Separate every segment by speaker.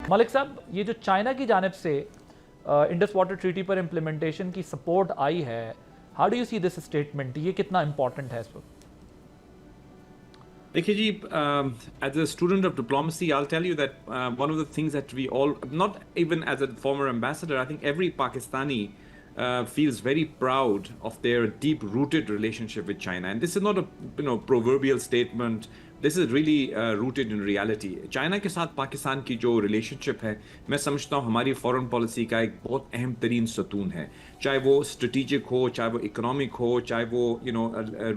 Speaker 1: ملک صاحب یہ جو چائنا کی جانب سے انڈس واٹر ٹریٹی پر امپلیمنٹیشن کی سپورٹ آئی ہے، how do you see this statement, یہ کتنا امپورٹنٹ ہے اس وقت؟
Speaker 2: دیکھیے جی، as a student of diplomacy I'll tell you that one of the things that we all, not even as a former ambassador, I think every Pakistani feels very proud of their deep-rooted relationship with China. And this is not a proverbial statement. This is really rooted in reality. China کے ساتھ پاکستان کی جو relation شپ ہے، میں سمجھتا ہوں ہماری foreign policy کا ایک بہت اہم ترین ستون ہے، چاہے وہ اسٹریٹجک ہو، چاہے وہ اکنامک ہو، چاہے وہ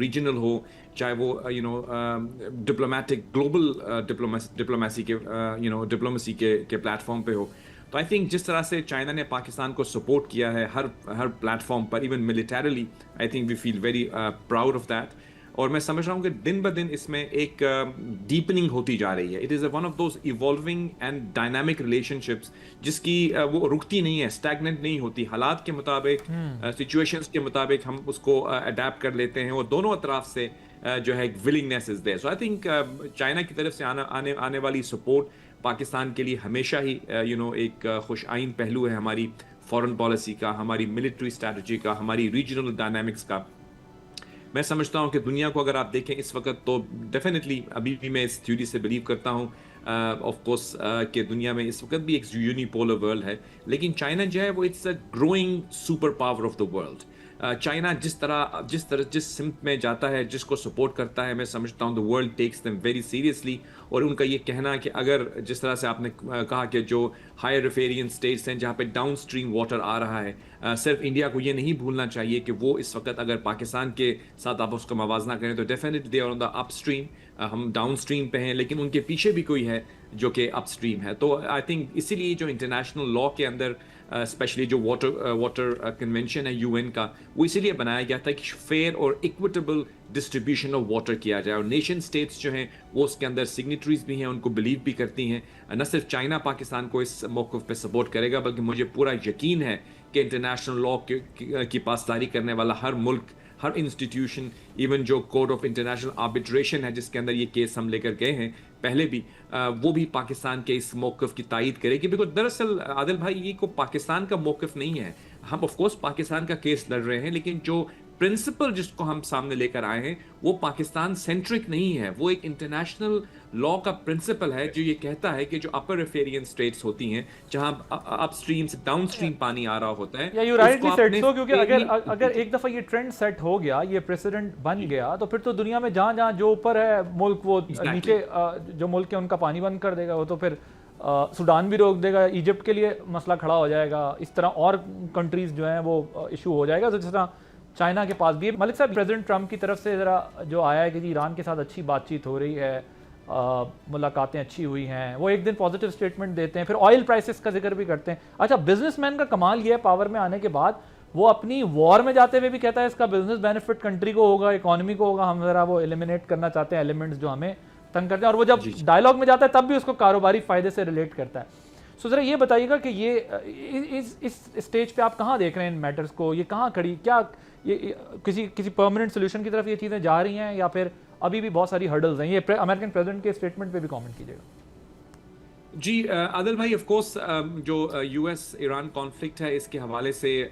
Speaker 2: ریجنل ہو، چاہے وہ ڈپلومیٹک گلوبل ڈپلومیسی کے پلیٹ فارم پہ ہو. تو آئی تھنک جس طرح سے چائنا نے پاکستان کو سپورٹ کیا ہے ہر پلیٹ فارم پر، even militarily, I think we feel very proud of that. اور میں سمجھ رہا ہوں کہ دن بدن اس میں ایک ڈیپننگ ہوتی جا رہی ہے. It is one of those evolving and dynamic relation ships جس کی وہ رکتی نہیں ہے، اسٹیگننٹ نہیں ہوتی. حالات کے مطابق، سچویشنز کے مطابق ہم اس کو اڈیپٹ کر لیتے ہیں، اور دونوں اطراف سے جو ہے ایک willingness is there. So I think China کی طرف سے آنے والی سپورٹ پاکستان کے لیے ہمیشہ ہی ایک خوش آئین پہلو ہے ہماری فورن پالیسی کا، ہماری ملٹری اسٹریٹجی کا، ہماری ریجنل ڈائنامکس کا. میں سمجھتا ہوں کہ دنیا کو اگر آپ دیکھیں اس وقت، تو ڈیفینیٹلی ابھی بھی میں اس تھیوری سے بلیو کرتا ہوں آف کورس کہ دنیا میں اس وقت بھی ایک یونی پولر ورلڈ ہے، لیکن چائنا جو ہے وہ it's a growing super power of the world. China جس سمت میں جاتا ہے، جس کو سپورٹ کرتا ہے، میں سمجھتا ہوں the world takes them very seriously. اور ان کا یہ کہنا کہ اگر جس طرح سے آپ نے کہا کہ جو ہائر ریفیرین اسٹیٹس ہیں جہاں پہ ڈاؤن اسٹریم واٹر آ رہا ہے، صرف انڈیا کو یہ نہیں بھولنا چاہیے کہ وہ اس وقت اگر پاکستان کے ساتھ آپ اس کا موازنہ کریں تو definitely they are on the up stream. ہم ڈاؤن اسٹریم پہ ہیں، لیکن ان کے پیچھے بھی کوئی ہے جو کہ اپ اسٹریم ہے. تو آئی تھنک اسی لیے جو انٹرنیشنل لا کے اندر اسپیشلی جو واٹر کنونشن ہے UN کا، وہ اسی لیے بنایا گیا تھا کہ فیئر اور ایکویٹیبل ڈسٹریبیوشن آف واٹر کیا جائے. اور نیشن اسٹیٹس جو ہیں وہ اس کے اندر سگنیٹریز بھی ہیں، ان کو بلیو بھی کرتی ہیں. نہ صرف چائنا پاکستان کو اس موقف پہ سپورٹ کرے گا، بلکہ مجھے پورا یقین ہے کہ انٹرنیشنل لا کی پاسداری کرنے والا ہر ملک، ہر انسٹیٹیوشن، ایون جو کوڈ آف انٹرنیشنل آربیٹریشن ہے جس کے اندر یہ کیس ہم لے کر گئے ہیں پہلے بھی، وہ بھی پاکستان کے اس موقف کی تائید کرے گی. بیکاز دراصل عادل بھائی، یہ کو پاکستان کا موقف نہیں ہے. ہم آف کورس پاکستان کا کیس لڑ رہے ہیں، لیکن جو پرنسپل جس کو ہم سامنے لے کر آئے ہیں وہ پاکستان سینٹرک نہیں ہے. وہ ایک انٹرنیشنل لا کا پرنسپل ہے جو یہ کہتا ہے کہ جو اپر ریفیرین اسٹیٹس ہوتی ہیں، جہاں اپ اسٹریم سے ڈاؤن اسٹریم پانی آ رہا ہوتا ہے،
Speaker 1: یا یو رائٹلی سیڈ سو، کیونکہ اگر ایک دفعہ یہ ٹرینڈ سیٹ ہو گیا، یہ پریسیڈنٹ بن گیا، تو پھر تو دنیا میں جہاں جو اوپر ہے ملک، وہ نیچے جو ملک ہے ان کا پانی بند کر دے گا. وہ تو پھر سوڈان بھی روک دے گا، ایجپٹ کے لیے مسئلہ کھڑا ہو جائے گا، اس طرح اور کنٹریز جو ہیں وہ ایشو ہو جائے گا جس طرح چائنا کے پاس بھی ہے. ملک صاحب، پریزیڈنٹ ٹرمپ کی طرف سے ذرا جو آیا ہے کہ ایران کے ساتھ اچھی بات چیت ہو رہی ہے، ملاقاتیں اچھی ہوئی ہیں، وہ ایک دن پازیٹیو اسٹیٹمنٹ دیتے ہیں، پھر آئل پرائسز کا ذکر بھی کرتے ہیں. اچھا، بزنس مین کا کمال یہ ہے پاور میں آنے کے بعد وہ اپنی وار میں جاتے ہوئے بھی کہتا ہے اس کا بزنس بینیفٹ کنٹری کو ہوگا، اکانومی کو ہوگا، ہم ذرا وہ ایلیمنیٹ کرنا چاہتے ہیں ایلیمنٹس جو ہمیں تنگ کرتے ہیں. اور وہ جب ڈائلاگ میں جاتا ہے تب بھی اس کو کاروباری فائدے سے ریلیٹ کرتا ہے. سو ذرا یہ بتائیے گا کہ یہ اس اسٹیج پہ آپ کہاں دیکھ رہے ہیں ان میٹرز کو؟ یہ کہاں کھڑی، کیا یہ کسی پرماننٹ سولوشن کی طرف یہ چیزیں جا رہی ہیں، یا پھر ابھی بھی بہت ساری ہرڈلز ہیں؟ یہ امریکن پریزیڈنٹ کے اسٹیٹمنٹ پہ بھی کامنٹ کیجیے گا.
Speaker 2: جی عادل بھائی، آف کورس جو US ایران کانفلکٹ ہے، اس کے حوالے سے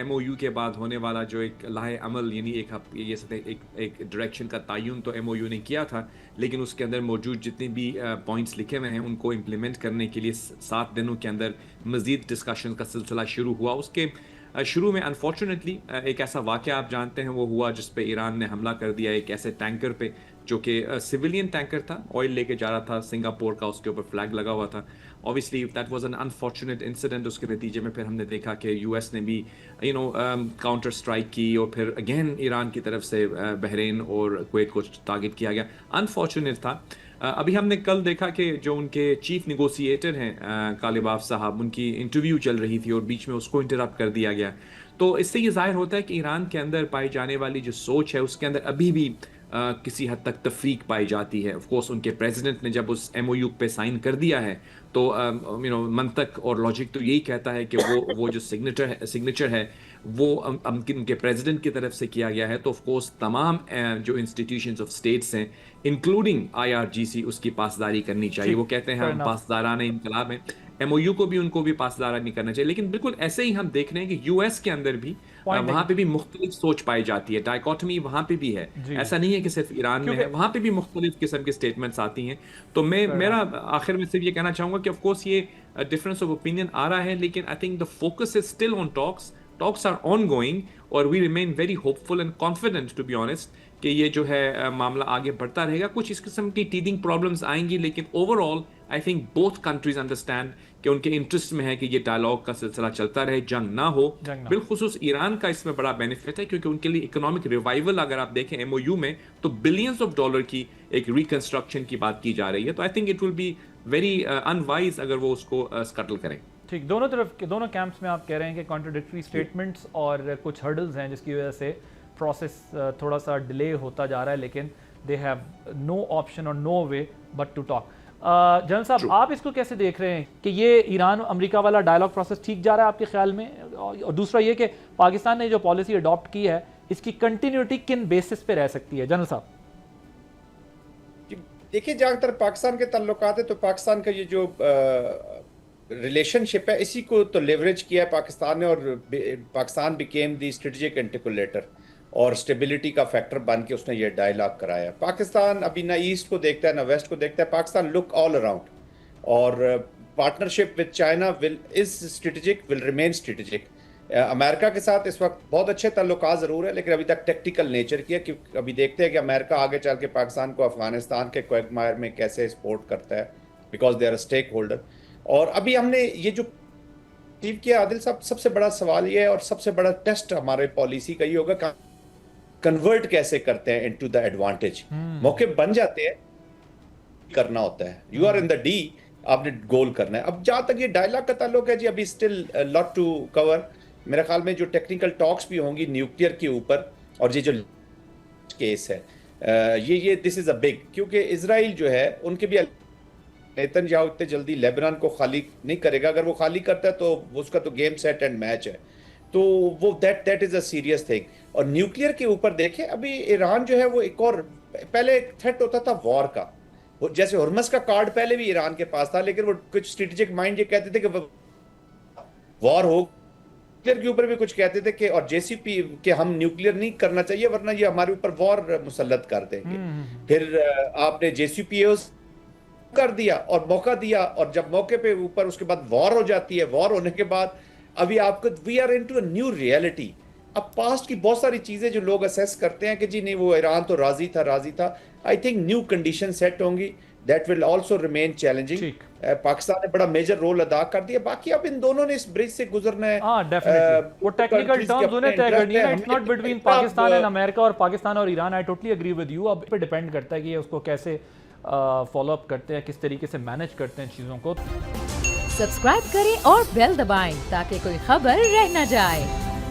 Speaker 2: MOU کے بعد ہونے والا جو ایک لاہ عمل، یعنی ایک ڈائریکشن کا تعین تو MOU نے کیا تھا، لیکن اس کے اندر موجود جتنے بھی پوائنٹس لکھے ہوئے ہیں ان کو امپلیمنٹ کرنے کے لیے 7 دنوں کے اندر مزید ڈسکشن کا سلسلہ شروع ہوا. اس کے شروع میں انفارچونیٹلی ایک ایسا واقعہ آپ جانتے ہیں وہ ہوا جس پہ ایران نے حملہ کر دیا ایک ایسے ٹینکر پہ جو کہ سویلین ٹینکر تھا، آئل لے کے جا رہا تھا سنگاپور کا، اس کے اوپر فلیگ لگا ہوا تھا. obviously that was an unfortunate incident. اس کے نتیجے میں پھر ہم نے دیکھا کہ US نے بھی کاؤنٹر اسٹرائک کی، اور پھر اگین ایران کی طرف سے بحرین اور کویت کو ٹارگٹ کیا گیا. انفارچونیٹ تھا. ابھی ہم نے کل دیکھا کہ جو ان کے چیف نیگوسیٹر ہیں کالباف صاحب، ان کی انٹرویو چل رہی تھی اور بیچ میں اس کو انٹرپٹ کر دیا گیا. تو اس سے یہ ظاہر ہوتا ہے کہ ایران کے اندر پائی جانے والی جو سوچ ہے اس کے اندر ابھی بھی کسی حد تک تفریق پائی جاتی ہے. آف کورس ان کے پریزیڈنٹ نے جب اس MOU پہ سائن کر دیا ہے تو منطق اور لاجک تو یہی کہتا ہے کہ وہ جو سگنیچر ہے وہ ان کے پریزیڈنٹ کی طرف سے کیا گیا ہے. تو آف کورس تمام جو انسٹیٹیوشنز آف اسٹیٹس ہیں انکلوڈنگ IRGC اس کی پاسداری کرنی چاہیے. وہ کہتے ہیں ہم پاسداران انقلاب ہیں. MOU کو بھی ان کو بھی پاسدار نہیں کرنا چاہیے. لیکن بالکل ایسے ہی ہم دیکھ رہے ہیں کہ US کے اندر بھی وہاں پہ بھی مختلف سوچ پائی جاتی ہے, ڈائیکاٹمی وہاں پہ بھی ہے, ایسا نہیں ہے کہ صرف ایران میں ہے, وہاں پہ بھی مختلف قسم کے سٹیٹمنٹس آتی ہیں. تو میرا آخر میں صرف یہ کہنا چاہوں گا کہ آف کورس یہ ڈفرینس آف اوپینین آ رہا ہے, لیکن I think the focus is still on talks are ongoing, اور we remain very hopeful and confident to be honest کہ یہ جو ہے معاملہ آگے بڑھتا رہے گا. کچھ اس قسم کی ٹیدنگ پرابلمس آئیں گی, لیکن over all I think both countries understand کہ ان کے انٹرسٹ میں ہے کہ یہ ڈائلاگ کا سلسلہ چلتا رہے, جنگ نہ ہو. بالخصوص ایران کا اس میں بڑا بینیفٹ ہے کیونکہ ان کے لیے اکنامک ریوائول اگر آپ دیکھیں MOU میں تو بلینز آف ڈالر کی ایک ریکنسٹرکشن کی بات کی جا رہی ہے. تو I think it will be very unwise اگر وہ اس کو اسکٹل کریں.
Speaker 1: ٹھیک, دونوں طرف دونوں کیمپس میں آپ کہہ رہے ہیں کہ کانٹراڈکٹری سٹیٹمنٹس اور کچھ ہرڈلز ہیں جس کی وجہ سے پروسیس تھوڑا سا ڈیلے ہوتا جا رہا ہے, لیکن دے ہیو نو آپشن اور no way but to talk. General صاحب, آپ اس کو کیسے دیکھ رہے ہیں کہ یہ ایران امریکہ والا ڈائلاگ پروسیس ٹھیک جا رہا ہے آپ کے خیال میں؟ اور دوسرا یہ کہ پاکستان نے جو پالیسی اڈاپٹ کی ہے اس کی کنٹینیوٹی کن بیسس پہ رہ سکتی ہے؟ جنرل صاحب
Speaker 3: دیکھیں, جہاں تک پاکستان کے تعلقات ہے تو پاکستان کا یہ جو ریلیشن شپ ہے اسی کو تو لیوریج کیا ہے پاکستان نے, اور پاکستان بیکیم دی اسٹریٹجک انٹیکولیٹر اور اسٹیبلٹی کا فیکٹر بن کے اس نے یہ ڈائلاگ کرایا. پاکستان ابھی نہ ایسٹ کو دیکھتا ہے نہ ویسٹ کو دیکھتا ہے, پاکستان لک آل اراؤنڈ, اور partnership with China will is strategic, will remain strategic. امریکہ کے ساتھ اس وقت بہت اچھے تعلقات ضرور ہے, لیکن ابھی تک ٹیکٹیکل نیچر کی ہے, کہ ابھی دیکھتے ہیں کہ امریکہ آگے چل کے پاکستان کو افغانستان کے کوئگمائر میں کیسے سپورٹ کرتا ہے, because they are a stakeholder. اور ابھی ہم نے یہ جو کیا عادل صاحب, سب سے بڑا سوال یہ ہے اور سب سے بڑا ٹیسٹ ہمارے پالیسی کا یہ ہوگا کہ کنورٹ کیسے کرتے ہیں انٹو دا ایڈوانٹیج. موقع بن جاتے ہیں, کرنا ہوتا ہے, you are in the D, آپ نے گول کرنا ہے. اب جہاں تک یہ ڈائلاگ کا تعلق ہے جی, ابھی اسٹل لاٹ ٹو کور. میرے خیال میں جو ٹیکنیکل ٹاکس بھی ہوں گی نیوکلیئر کے اوپر, اور یہ جو کیس ہے یہ دس از اے بگ, کیونکہ اسرائیل جو ہے ان کے بھی نیتنیاہو اتنے جلدی لیبنان کو خالی نہیں کرے گا. اگر وہ خالی کرتا ہے تو اس کا تو گیم سیٹ اینڈ میچ ہے, تو وہ that is a serious thing. اور نیوکلیئر کے اوپر دیکھیں, ابھی ایران جو ہے وہ ایک اور, پہلے ایک تھریٹ ہوتا تھا وار کا, جیسے ہرمز کا کارڈ پہلے بھی ایران کے پاس تھا, لیکن وہ کچھ اسٹریٹجک مائنڈ یہ کہتے تھے کہ وار ہو. نیوکلیئر کے اوپر بھی کچھ کہتے تھے کہ, اور JCP کہ ہم نیوکلیئر نہیں کرنا چاہیے ورنہ یہ ہمارے اوپر وار مسلط کر دیں گے. پھر آپ نے JCPOs کر دیا اور موقع دیا, اور جب موقع پہ اوپر اس کے بعد وار ہو جاتی ہے. وار ہونے کے بعد ابھی آپ کو we are into a new reality. اب پاسٹ کی بہت ساری چیزیں جو لوگ اسیس کرتے ہیں کہ جی نہیں وہ ایران تو راضی تھا, I think new condition set ہوں گی, that will also remain challenging. Pakistan نے بڑا میجر رول ادا کر دیا, باقی اب ان دونوں نے اس برج سے گزرنا ہے.
Speaker 1: ہاں ڈیفینیٹلی, وہ ٹیکنیکل ٹرمز انہیں طے کرنی ہے, it's not between Pakistan and امریکہ اور پاکستان اور Iran. I totally agree with you. اب پہ ڈیپینڈ کرتا ہے کہ یہ اس کو کیسے فالو اپ کرتے ہیں, کس طریقے سے مینج کرتے ہیں چیزوں کو.
Speaker 4: سبسکرائب کریں اور بیل دبائیں تاکہ کوئی خبر رہ نہ جائے.